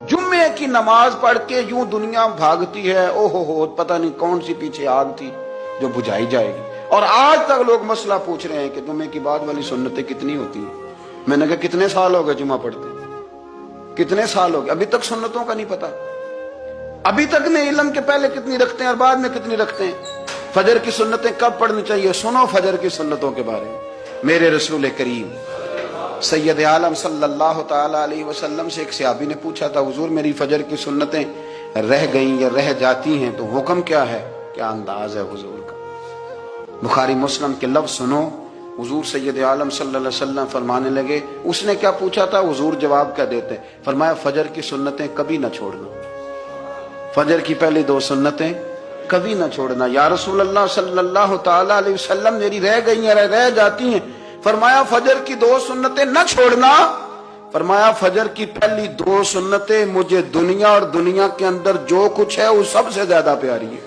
जुम्मे की नमाज पढ़ के यूं दुनिया भागती है, ओहो हो, पता नहीं कौन सी पीछे आग थी जो बुझाई जाएगी। और आज तक लोग मसला पूछ रहे हैं कि जुम्मे की बाद वाली सुन्नतें कितनी होती हैं। मैंने कहा कितने साल हो गए जुम्मा पढ़ते, कितने साल हो गए, अभी तक सुन्नतों का नहीं पता। अभी तक ने इल्म के पहले कितनी रखते हैं और बाद में कितनी रखते हैं। फजर की सुन्नतें कब पढ़नी चाहिए, सुनो फजर की सुन्नतों के बारे में। मेरे रसूल करीम सैयद आलम सल्लल्लाहु ताला अलैहि वसल्लम से एक सहाबी ने पूछा था, हुजूर मेरी फजर की सुन्नतें रह गईं या रह जाती हैं तो हुक्म क्या है, क्या अंदाज है हुजूर का। बुखारी मुस्लिम के लफ्ज सुनो, हुजूर सैयद आलम सल्लल्लाहु अलैहि वसल्लम फरमाने लगे, उसने क्या पूछा था, हुजूर जवाब क्या देते, फरमाया फजर की सुन्नतें कभी ना छोड़ना, फजर की पहली दो सुन्नतें कभी ना छोड़ना। या रसूल अल्लाह सल्लल्लाहु ताला अलैहि वसल्लम मेरी रह गई हैं, रह जाती हैं, फरमाया फजर की दो सुन्नतें न छोड़ना, फरमाया फजर की पहली दो सुन्नतें मुझे दुनिया और दुनिया के अंदर जो कुछ है वो सबसे ज्यादा प्यारी है।